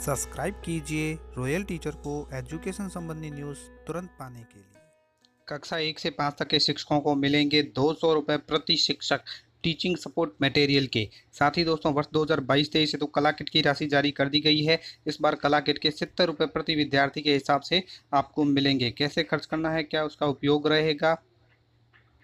Subscribe कीजिए royal teacher को education संबंधी न्यूज़ तुरंत पाने के लिए। कक्षा 1 से 5 तक के शिक्षकों को मिलेंगे 200 रुपये प्रति शिक्षक टीचिंग सपोर्ट मटेरियल के। साथ ही दोस्तों वर्ष 2022-23 से तो कला किट की राशि जारी कर दी गई है। इस बार कला किट के 70 रुपये प्रति विद्यार्थी के हिसाब से आपको मिलेंगे। कैसे खर्च करना है, क्या उसका उपयोग रहेगा,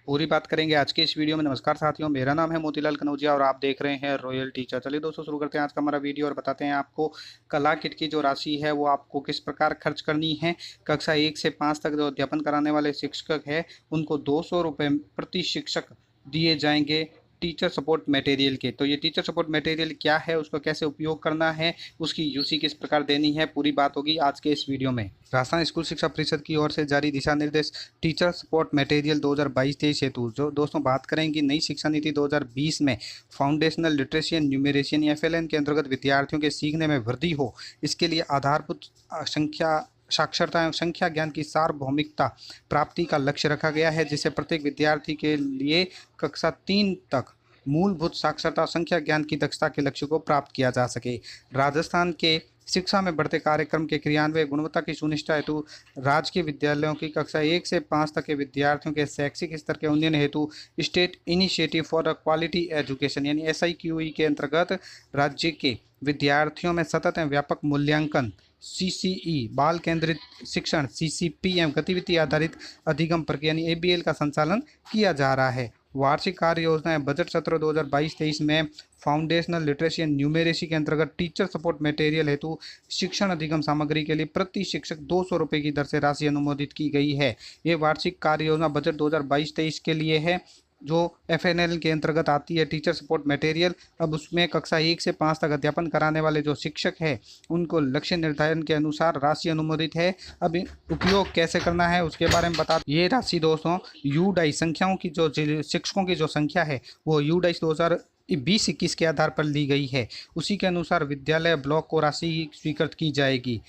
पूरी बात करेंगे आज के इस वीडियो में। नमस्कार साथियों, मेरा नाम है मोतीलाल कनौजिया और आप देख रहे हैं रॉयल टीचर। चलिए दोस्तों शुरू करते हैं आज का हमारा वीडियो और बताते हैं आपको कला किट की जो राशि है वो आपको किस प्रकार खर्च करनी है। कक्षा 1 से 5 तक जो अध्यापन कराने वाले शिक्षक हैं उनको 200 रुपये प्रति शिक्षक दिए जाएंगे टीचर सपोर्ट मटेरियल के। तो ये टीचर सपोर्ट मटेरियल क्या है, उसको कैसे उपयोग करना है, उसकी यूसी किस प्रकार देनी है, पूरी बात होगी आज के इस वीडियो में। राजस्थान स्कूल शिक्षा परिषद की ओर से जारी दिशा निर्देश टीचर सपोर्ट मटेरियल 2022-23 हेतु जो दोस्तों बात करेंगे नई शिक्षा नीति 2020 में foundational literacy and numeration FLN के अंतर्गत विद्यार्थियों के सीखने में वृद्धि हो, इसके लिए आधारभूत संख्या साक्षरता एवं संख्या ज्ञान की सार्वभौमिकता प्राप्ति का लक्ष्य रखा गया है, जिससे प्रत्येक विद्यार्थी के लिए कक्षा 3 तक मूलभूत साक्षरता संख्या ज्ञान की दक्षता के लक्ष्य को प्राप्त किया जा सके। राजस्थान के शिक्षा में बढ़ते कार्यक्रम के क्रियान्वयन गुणवत्ता की सुनिश्चित हेतु राजकीय विद्यालयों की कक्षा 1 से 5 तक के विद्यार्थियों के शैक्षिक स्तर के उन्नयन हेतु state initiative for quality education यानी SIQE के अंतर्गत राज्य के विद्यार्थियों में सतत एवं व्यापक मूल्यांकन CCE बाल केंद्रित शिक्षण CCP एवं गतिविधि आधारित अधिगम प्रक्रिया यानी ABL का संचालन किया जा रहा है। वार्षिक कार्य योजना बजट सत्र 2022-23 में फाउंडेशनल लिटरेसी एंड न्यूमेरेसी के अंतर्गत टीचर सपोर्ट मटेरियल हेतु शिक्षण अधिगम सामग्री के लिए प्रति शिक्षक 200 रुपये की दर से राशि अनुमोदित की गई है। ये वार्षिक कार्य योजना बजट 2022-23 के लिए है, जो FNL के अंतर्गत आती है टीचर सपोर्ट मटेरियल। अब उसमें कक्षा 1 से 5 तक अध्यापन कराने वाले जो शिक्षक हैं उनको लक्ष्य निर्धारण के अनुसार राशि अनुमोदित है। अब उपयोग कैसे करना है उसके बारे में बता। ये राशि दोस्तों UDAI संख्याओं की जो शिक्षकों की जो संख्या है वो UDAI 2020-21 के आधार पर ली गई है। उसी के अनुसार विद्यालय ब्लॉक को राशि स्वीकृत की जाएगी।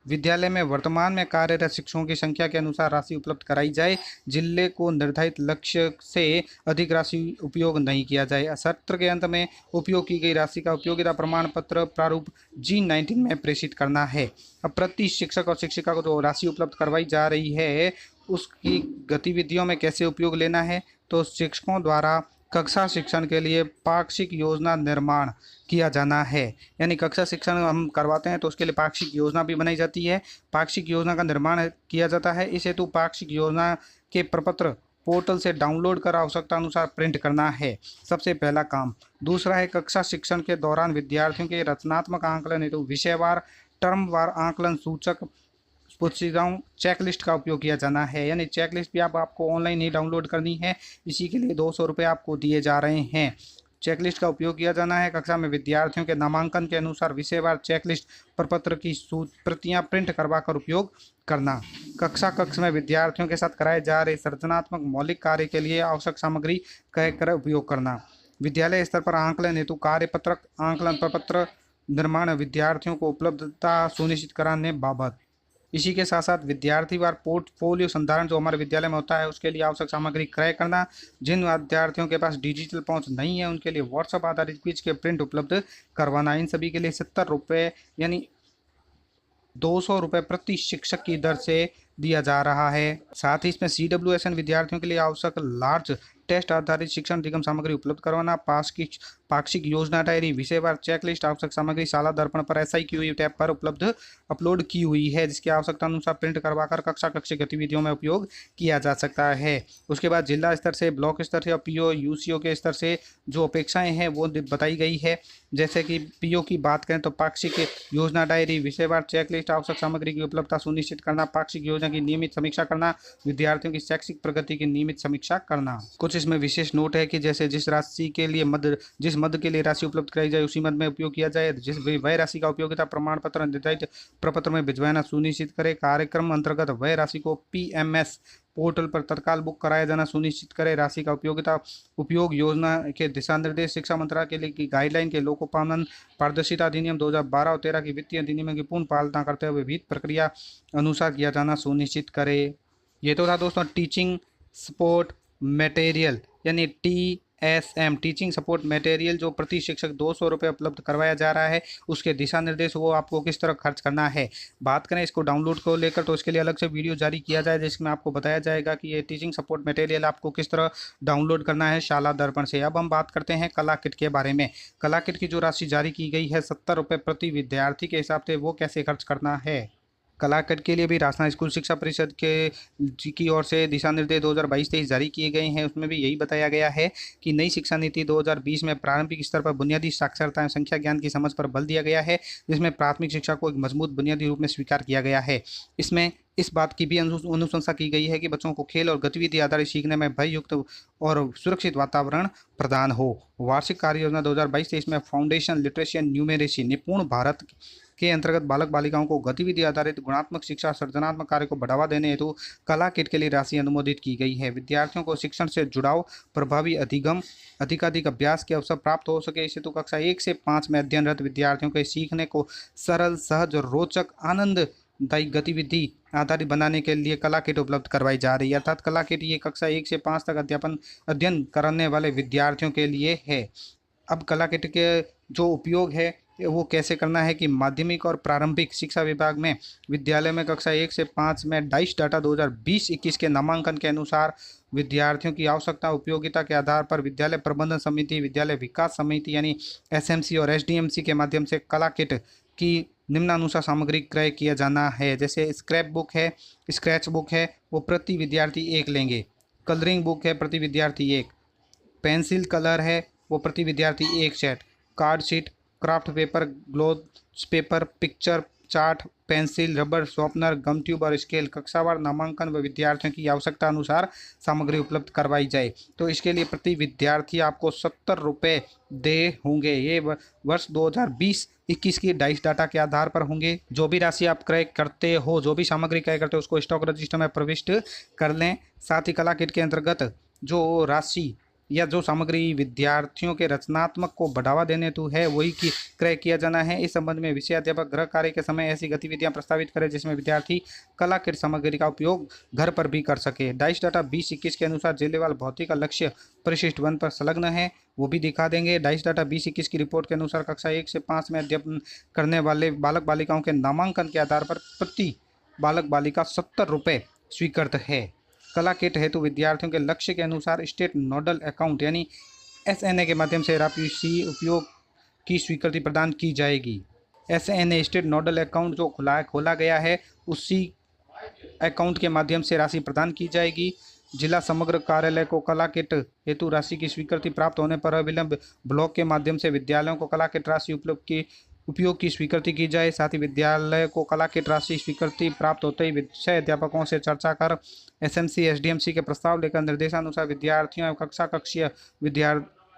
विद्यालय में वर्तमान में कार्यरत शिक्षकों की संख्या के अनुसार राशि उपलब्ध कराई जाए। जिले को निर्धारित लक्ष्य से अधिक राशि उपयोग नहीं किया जाए। सत्र के अंत में उपयोग की गई राशि का उपयोगिता प्रमाण पत्र प्रारूप G19 में प्रेषित करना है। अब प्रति शिक्षक और शिक्षिका को जो राशि उपलब्ध करवाई जा रही है उसकी गतिविधियों में कैसे उपयोग लेना है, तो शिक्षकों द्वारा कक्षा शिक्षण के लिए पाक्षिक योजना निर्माण किया जाना है। यानी कक्षा शिक्षण हम करवाते हैं तो उसके लिए पाक्षिक योजना भी बनाई जाती है, पाक्षिक योजना का निर्माण किया जाता है। इस हेतु पाक्षिक योजना के प्रपत्र पोर्टल से डाउनलोड कर आवश्यकता अनुसार प्रिंट करना है, सबसे पहला काम। दूसरा है कक्षा शिक्षण के दौरान विद्यार्थियों के रचनात्मक आंकलन हेतु विषयवार टर्मवार आंकलन सूचक पुस्तिकाओं चेकलिस्ट का उपयोग किया जाना है। यानी चेकलिस्ट भी आपको ऑनलाइन ही डाउनलोड करनी है, इसी के लिए 200 रुपये आपको दिए जा रहे हैं। चेकलिस्ट का उपयोग किया जाना है। कक्षा में विद्यार्थियों के नामांकन के अनुसार विषयवार चेकलिस्ट प्रपत्र की प्रतियां प्रिंट करवा कर उपयोग करना। कक्ष में विद्यार्थियों के साथ कराए जा रहे सृजनात्मक मौलिक कार्य के लिए आवश्यक सामग्री कहकर उपयोग करना। विद्यालय स्तर पर आंकलन हेतु कार्यपत्रक आंकलन प्रपत्र निर्माण विद्यार्थियों को उपलब्धता सुनिश्चित कराने बाबत। इसी के साथ साथ विद्यार्थीवार पोर्टफोलियो संधारण जो हमारे विद्यालय में होता है उसके लिए आवश्यक सामग्री क्रय करना। जिन विद्यार्थियों के पास डिजिटल पहुंच नहीं है उनके लिए व्हाट्सएप आधारित क्विज के प्रिंट उपलब्ध करवाना। इन सभी के लिए 70 रुपये यानी 200 रुपये प्रति शिक्षक की दर से दिया जा रहा है। साथ ही इसमें CWSN विद्यार्थियों के लिए आवश्यक लार्ज टेस्ट आधारित शिक्षण अधिगम सामग्री उपलब्ध करवाना। पाक्षिक योजना डायरी विषयवार चेकलिस्ट आवश्यक सामग्री शाला दर्पण पर SIQE टैब पर उपलब्ध अपलोड की हुई है, जिसकी आवश्यकता अनुसार प्रिंट करवाकर कक्षा गतिविधियों में उपयोग किया जा सकता है। उसके बाद जिला स्तर से ब्लॉक स्तर से और PO UCO के स्तर से जो अपेक्षाएं हैं वो बताई गई है। जैसे कि PO की बात करें तो पाक्षिक योजना डायरी विषयवार चेकलिस्ट आवश्यक सामग्री की उपलब्धता सुनिश्चित करना, पाक्षिक योजना की नियमित समीक्षा करना, विद्यार्थियों की शैक्षिक प्रगति की नियमित समीक्षा करना। कुछ इसमें विशेष नोट है कि जैसे जिस राशि के लिए जिस मद के लिए राशि उपलब्ध कराई जाए उसी मद में उपयोग किया जाए। जिस वह राशि का उपयोगिता प्रमाण पत्र निर्धारित प्रपत्र में भिजवाना सुनिश्चित करे। कार्यक्रम अंतर्गत वह राशि को PMS पोर्टल पर तत्काल बुक कराया जाना सुनिश्चित करे। राशि का उपयोग योजना के दिशा निर्देश शिक्षा मंत्रालय की गाइडलाइन के लोकोपालन पारदर्शिता अधिनियम 2012 और 13 की वित्तीय अधिनियम की पूर्ण पालना करते हुए विहित प्रक्रिया अनुसार किया जाना सुनिश्चित करे। ये तो था दोस्तों टीचिंग सपोर्ट मटेरियल यानी TSM टीचिंग सपोर्ट मटेरियल जो प्रति शिक्षक 200 रुपये उपलब्ध करवाया जा रहा है, उसके दिशा निर्देश वो आपको किस तरह खर्च करना है। बात करें इसको डाउनलोड को लेकर तो इसके लिए अलग से वीडियो जारी किया जाए जिसमें आपको बताया जाएगा कि ये टीचिंग सपोर्ट मटेरियल आपको किस तरह डाउनलोड करना है शाला दर्पण से। अब हम बात करते हैं कला किट के बारे में। कला किट की जो राशि जारी की गई है 70 रुपये प्रति विद्यार्थी के हिसाब से, वो कैसे खर्च करना है। कला किट के लिए भी राजस्थान स्कूल शिक्षा परिषद की ओर से दिशा निर्देश 2022-23 जारी किए गए हैं। उसमें भी यही बताया गया है कि नई शिक्षा नीति 2020 में प्रारंभिक स्तर पर बुनियादी साक्षरता एवं संख्या ज्ञान की समझ पर बल दिया गया है, जिसमें प्राथमिक शिक्षा को एक मजबूत बुनियादी रूप में स्वीकार किया गया है। इसमें इस बात की भी अनुशंसा की गई है कि बच्चों को खेल और गतिविधि आधारित सीखने में भययुक्त और सुरक्षित वातावरण प्रदान हो। वार्षिक कार्य योजना 2022-23 में फाउंडेशन लिटरेसी एंड न्यूमेरेसी निपुण भारत के अंतर्गत बालक बालिकाओं को गतिविधि आधारित गुणात्मक शिक्षा सृजनात्मक कार्य को बढ़ावा देने हेतु कला किट के लिए राशि अनुमोदित की गई है। विद्यार्थियों को शिक्षण से जुड़ाव, प्रभावी अधिगम, अधिकाधिक अभ्यास के अवसर प्राप्त हो सके, इस हेतु कक्षा 1 से 5 में अध्ययनरत विद्यार्थियों के सीखने को सरल, सहज और रोचक, आनंददायी गतिविधि आधारित बनाने के लिए कला किट उपलब्ध करवाई जा रही है। अर्थात कला किट ये कक्षा 1 से 5 तक अध्ययन करने वाले विद्यार्थियों के लिए है। अब कला किट के जो उपयोग है वो कैसे करना है कि माध्यमिक और प्रारंभिक शिक्षा विभाग में विद्यालय में कक्षा 1 से 5 में डाइस डाटा 2020-21 के नामांकन के अनुसार विद्यार्थियों की आवश्यकता उपयोगिता के आधार पर विद्यालय प्रबंधन समिति, विद्यालय विकास समिति यानी SMC और SDMC के माध्यम से कला किट की निम्नानुसार सामग्री क्रय किया जाना है। जैसे स्क्रैप बुक है, स्क्रैच बुक है, वो प्रति विद्यार्थी 1 लेंगे। कलरिंग बुक है, प्रति विद्यार्थी 1। पेंसिल कलर है, वो प्रति विद्यार्थी 1 set. Card sheet, craft paper, gloves paper, picture chart, pencil, rubber, sharpener, gum tube और स्केल कक्षावार नामांकन व विद्यार्थियों की आवश्यकता अनुसार सामग्री उपलब्ध करवाई जाए। तो इसके लिए प्रति विद्यार्थी आपको 70 रुपये दे होंगे। ये वर्ष 2020-21 की डाइस डाटा के आधार पर होंगे। जो भी राशि आप क्रय करते हो, जो भी सामग्री क्रय करते हो, उसको स्टॉक रजिस्टर में प्रविष्ट कर लें। साथ ही कला किट के अंतर्गत जो राशि या जो सामग्री विद्यार्थियों के रचनात्मक को बढ़ावा देने हेतु है वही की क्रय किया जाना है। इस संबंध में विषय अध्यापक गृह कार्य के समय ऐसी गतिविधियां प्रस्तावित करें जिसमें विद्यार्थी कला किट सामग्री का उपयोग घर पर भी कर सके। डाइस डाटा 20-21 के अनुसार जिलेवार भौतिक लक्ष्य परिशिष्ट 1 पर संलग्न है, वो भी दिखा देंगे। डाइस डाटा 20-21 की रिपोर्ट के अनुसार कक्षा 1 से 5 में अध्ययन करने वाले बालक बालिकाओं के नामांकन के आधार पर प्रति बालक बालिका 70 रुपये स्वीकृत है। कला किट हेतु विद्यार्थियों के लक्ष्य के अनुसार स्टेट नोडल अकाउंट यानी SNA के माध्यम से राशि उपयोग की स्वीकृति प्रदान की जाएगी। SNA स्टेट नोडल अकाउंट जो खोला गया है उसी अकाउंट के माध्यम से राशि प्रदान की जाएगी। जिला समग्र कार्यालय को कला किट हेतु राशि की स्वीकृति प्राप्त होने पर अविलंब ब्लॉक के माध्यम से विद्यालयों को कला किट राशि उपयोग की स्वीकृति की जाए। साथ ही विद्यालय को कला किट राशि स्वीकृति प्राप्त होते ही विषय अध्यापकों से चर्चा कर SMC SDMC के प्रस्ताव लेकर निर्देशानुसार विद्यार्थियों एवं कक्षीय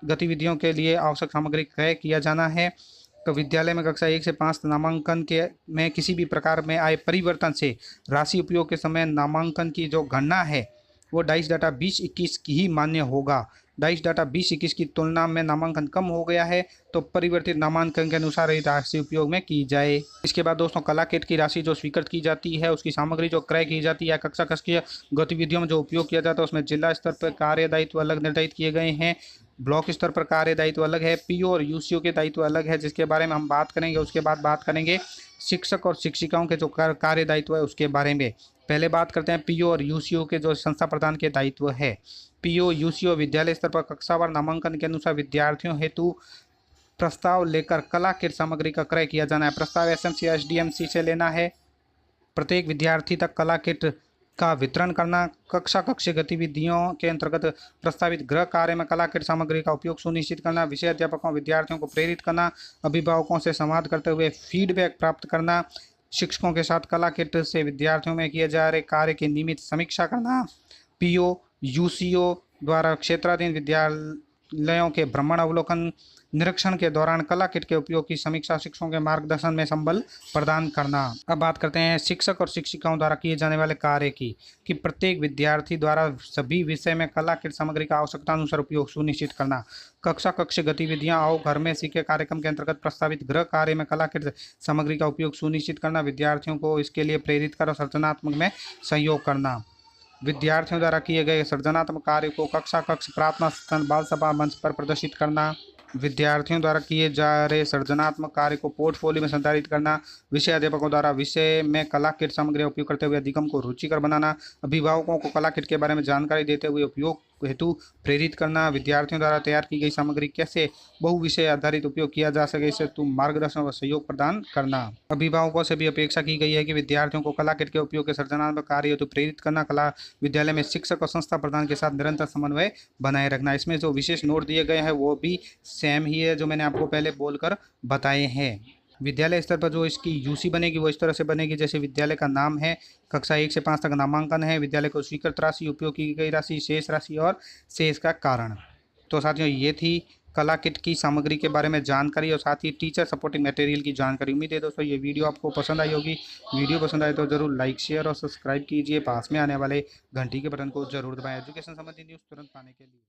गतिविधियों के लिए आवश्यक सामग्री क्रय किया जाना है। तो विद्यालय में कक्षा 1 से 5 नामांकन के में किसी भी प्रकार में आए परिवर्तन से राशि उपयोग के समय नामांकन की जो गणना है वो डाइस डाटा 20-21 की ही मान्य होगा। डाइस डाटा 20-21 की तुलना में नामांकन कम हो गया है तो परिवर्तित नामांकन के अनुसार ही राशि उपयोग में की जाए। इसके बाद दोस्तों कला किट की राशि जो स्वीकृत की जाती है उसकी सामग्री जो क्रय की जाती है कक्षा कक्षीय गतिविधियों में जो उपयोग किया जाता है उसमें जिला स्तर पर कार्य दायित्व अलग निर्धारित किए गए हैं, ब्लॉक स्तर पर कार्य दायित्व अलग है, PO और UCO के दायित्व अलग है जिसके बारे में हम बात करेंगे। उसके बाद बात करेंगे शिक्षक और शिक्षिकाओं के जो कार्य दायित्व है उसके बारे में। पहले बात करते हैं PO और UCO के जो संस्था प्रदान के दायित्व है। PO UCO विद्यालय स्तर पर कक्षावार नामांकन के अनुसार विद्यार्थियों हेतु प्रस्ताव लेकर कला किट सामग्री का क्रय किया जाना है। प्रस्ताव SMC SDMC से लेना है। प्रत्येक विद्यार्थी तक कला किट का वितरण करना, कक्षा कक्षीय गतिविधियों के अंतर्गत प्रस्तावित गृह कार्य में कला किट सामग्री का उपयोग सुनिश्चित करना, विषय अध्यापकों विद्यार्थियों को प्रेरित करना, अभिभावकों से संवाद करते हुए फीडबैक प्राप्त करना, शिक्षकों के साथ कला किट से विद्यार्थियों में किए जा रहे कार्य की नियमित समीक्षा करना। PO UCO द्वारा क्षेत्राधीन विद्यालयों के भ्रमण अवलोकन निरीक्षण के दौरान कला किट के उपयोग की समीक्षा, शिक्षकों के मार्गदर्शन में संबल प्रदान करना। अब बात करते हैं शिक्षक और शिक्षिकाओं द्वारा किए जाने वाले कार्य की कि प्रत्येक विद्यार्थी द्वारा सभी विषय में कला किट सामग्री का आवश्यकता अनुसार उपयोग सुनिश्चित करना। कक्षा कक्षीय गतिविधियां आओ घर में सीखे कार्यक्रम के अंतर्गत प्रस्तावित गृह कार्य में कला किट सामग्री का उपयोग सुनिश्चित करना, विद्यार्थियों को इसके लिए प्रेरित कर और सृजनात्मक में सहयोग करना। विद्यार्थियों द्वारा किए गए सृजनात्मक कार्य को कक्षा कक्ष प्रार्थना स्थल बाल सभा मंच पर प्रदर्शित करना। विद्यार्थियों द्वारा किए जा रहे सृजनात्मक कार्य को पोर्टफोलियो में संचालित करना। विषय अध्यापकों द्वारा विषय में कला किट सामग्री उपयोग करते हुए अधिगम को रुचिकर बनाना। अभिभावकों को कला किट के बारे में जानकारी देते हुए उपयोग हेतु प्रेरित करना। विद्यार्थियों द्वारा तैयार की गई सामग्री कैसे बहुविषय आधारित उपयोग किया जा सके इसे हेतु मार्गदर्शन व सहयोग प्रदान करना। अभिभावकों से भी अपेक्षा की गई है कि विद्यार्थियों को कला किट के उपयोग के सृजनात्मक कार्य हेतु प्रेरित करना। कला विद्यालय में शिक्षक और संस्था प्रधान के साथ निरंतर समन्वय बनाए रखना। इसमें जो विशेष नोट दिए गए हैं वो भी सेम ही है जो मैंने आपको पहले बोलकर बताए हैं। विद्यालय स्तर पर जो इसकी यूसी बनेगी वो इस तरह से बनेगी जैसे विद्यालय का नाम है, कक्षा 1 से 5 तक नामांकन है, विद्यालय को स्वीकृत राशि, उपयोग की गई राशि, शेष राशि और शेष का कारण। तो साथियों ये थी कला किट की सामग्री के बारे में जानकारी और साथ ही टीचर सपोर्टिंग मटेरियल की जानकारी। उम्मीद है दोस्तों ये वीडियो आपको पसंद आई होगी। वीडियो पसंद आए तो जरूर लाइक शेयर और सब्सक्राइब कीजिए। पास में आने वाले घंटी के बटन को जरूर दबाएं एजुकेशन संबंधी न्यूज़ तुरंत पाने के लिए।